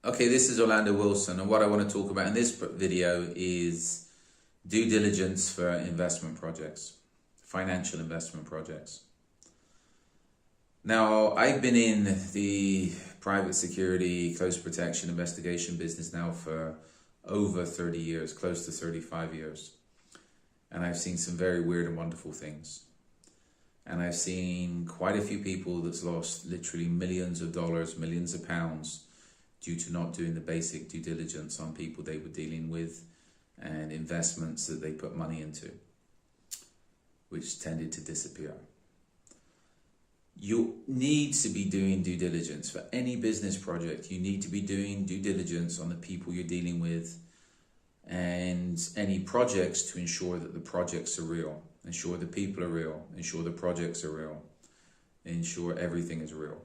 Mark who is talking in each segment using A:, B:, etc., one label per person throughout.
A: Okay, this is Orlando Wilson, and what I want to talk about in this video is due diligence for investment projects, financial investment projects. Now, I've been in the private security, close protection, investigation business now for over 30 years, close to 35 years. And I've seen some very weird and wonderful things. And I've seen quite a few people that's lost literally millions of dollars, millions of pounds due to not doing the basic due diligence on people they were dealing with and investments that they put money into, which tended to disappear. You need to be doing due diligence for any business project. You need to be doing due diligence on the people you're dealing with and any projects to ensure that the projects are real, ensure the people are real, ensure the projects are real, ensure everything is real.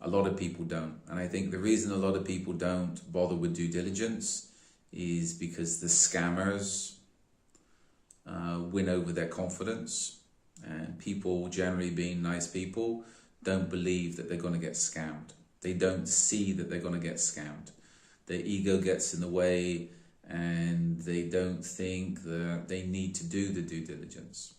A: A lot of people don't. And I think the reason a lot of people don't bother with due diligence is because the scammers win over their confidence. And people, generally being nice people, don't believe that they're going to get scammed. They don't see that they're going to get scammed. Their ego gets in the way and they don't think that they need to do the due diligence.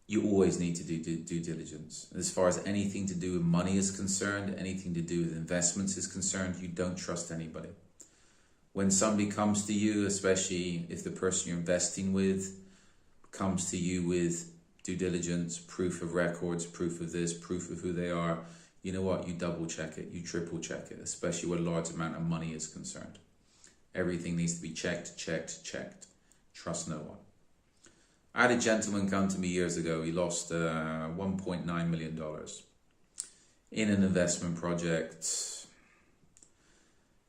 A: You always need to do due diligence. As far as anything to do with money is concerned, anything to do with investments is concerned, you don't trust anybody. When somebody comes to you, especially if the person you're investing with comes to you with due diligence, proof of records, proof of this, proof of who they are, you know what? You double check it, you triple check it, especially when a large amount of money is concerned. Everything needs to be checked. Trust no one. I had a gentleman come to me years ago. He lost $1.9 million in an investment project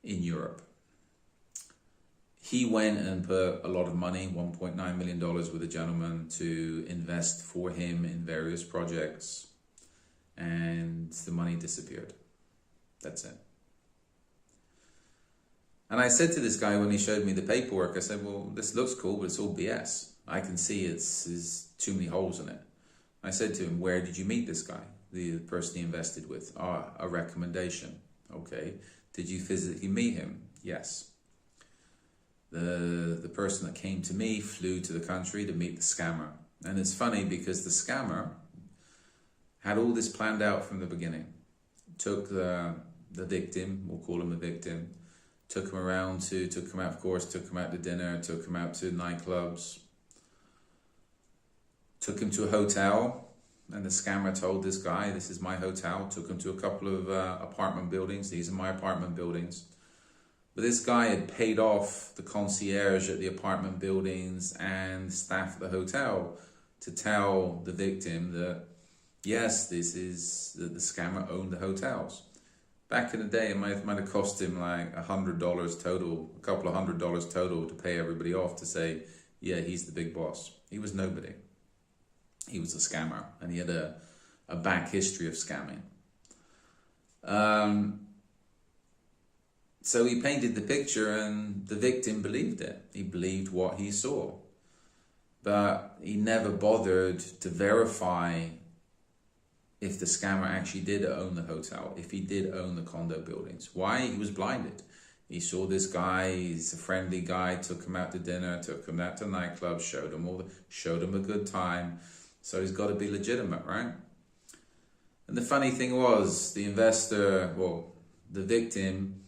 A: in Europe. He went and put a lot of money, $1.9 million, with a gentleman to invest for him in various projects, and the money disappeared. That's it. And I said to this guy when he showed me the paperwork, I said, well, this looks cool, but it's all BS. I can see there's too many holes in it. I said to him, where did you meet this guy, the person he invested with? A recommendation. Okay. Did you physically meet him? Yes. The person that came to me flew to the country to meet the scammer. And it's funny because the scammer had all this planned out from the beginning. Took the victim, we'll call him a victim, took him out to dinner, took him out to nightclubs, took him to a hotel, and the scammer told this guy, this is my hotel, took him to a couple of apartment buildings, these are my apartment buildings. But this guy had paid off the concierge at the apartment buildings and staff at the hotel to tell the victim that, yes, this is that the scammer owned the hotels. Back in the day, it might have cost him like $100 total, a couple of $100 total to pay everybody off to say, yeah, he's the big boss. He was nobody. He was a scammer, and he had a back history of scamming. So he painted the picture, and the victim believed it. He believed what he saw. But he never bothered to verify if the scammer actually did own the hotel, if he did own the condo buildings. Why? He was blinded. He saw this guy, he's a friendly guy, took him out to dinner, took him out to nightclubs, showed him a good time. So he's got to be legitimate, right? And the funny thing was, the investor, well, the victim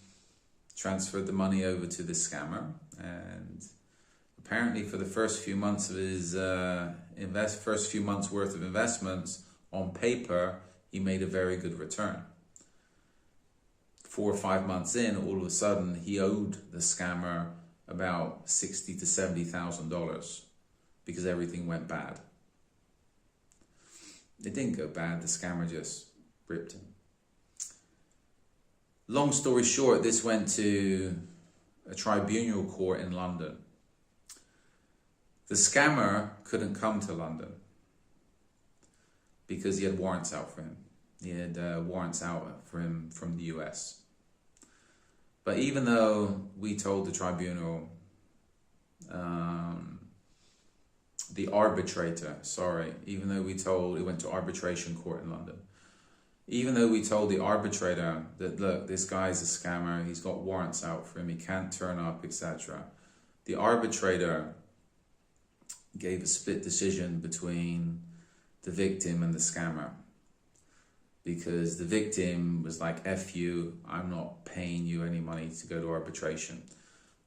A: transferred the money over to the scammer, and apparently for the first few months of his first few months worth of investments, on paper, he made a very good return. 4 or 5 months in, all of a sudden, he owed the scammer about $60,000 to $70,000 because everything went bad. It didn't go bad, the scammer just ripped him. Long story short, this went to a tribunal court in London. The scammer couldn't come to London because he had warrants out for him. He had warrants out for him from the US. But even though we told the tribunal, even though we told, it went to arbitration court in London, Even though we told the arbitrator that, look, this guy's a scammer, he's got warrants out for him, he can't turn up, etc. The arbitrator gave a split decision between the victim and the scammer. Because the victim was like, F you, I'm not paying you any money to go to arbitration.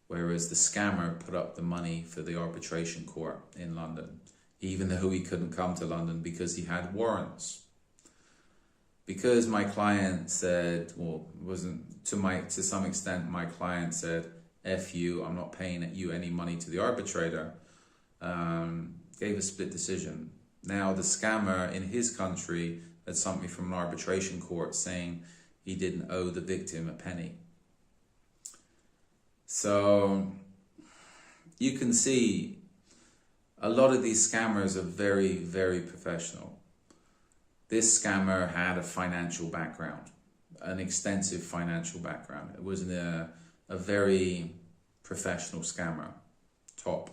A: Whereas the scammer put up the money for the arbitration court in London, even though he couldn't come to London because he had warrants. Because my client said, well, wasn't to some extent, my client said, F you, I'm not paying you any money to the arbitrator, gave a split decision. Now the scammer in his country had something from an arbitration court saying he didn't owe the victim a penny. So you can see a lot of these scammers are very, very professional. This scammer had a financial background, an extensive financial background. It was a very professional scammer, top.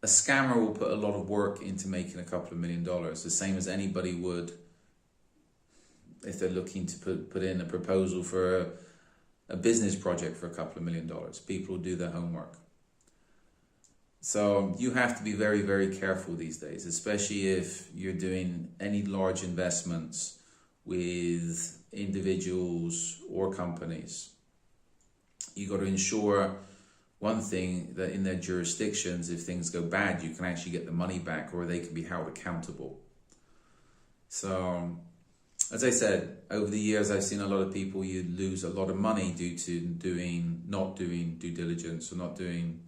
A: A scammer will put a lot of work into making a couple of $1 million, the same as anybody would if they're looking to put in a proposal for a business project for a couple of $1 million. People do their homework. So you have to be very, very careful these days, especially if you're doing any large investments with individuals or companies. You got to ensure one thing, that in their jurisdictions, if things go bad, you can actually get the money back, or they can be held accountable. So, as I said, over the years, I've seen a lot of people, you lose a lot of money due to not doing due diligence, or not doing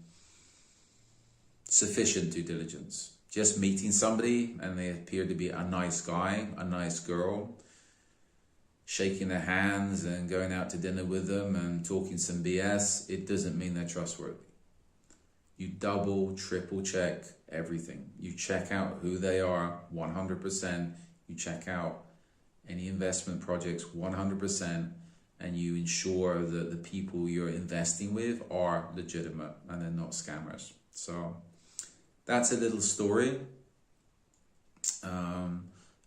A: sufficient due diligence. Just meeting somebody and they appear to be a nice guy, a nice girl, shaking their hands and going out to dinner with them and talking some BS, it doesn't mean they're trustworthy. You double, triple check everything. You check out who they are 100%. You check out any investment projects 100%, and you ensure that the people you're investing with are legitimate and they're not scammers. So that's a little story.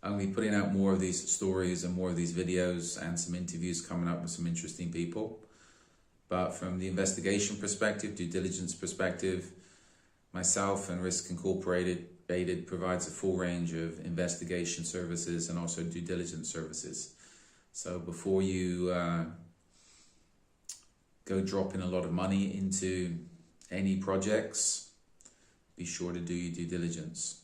A: I'm going to be putting out more of these stories and more of these videos and some interviews coming up with some interesting people. But from the investigation perspective, due diligence perspective, myself and Risk Incorporated provides a full range of investigation services and also due diligence services. So before you go dropping a lot of money into any projects, be sure to do your due diligence.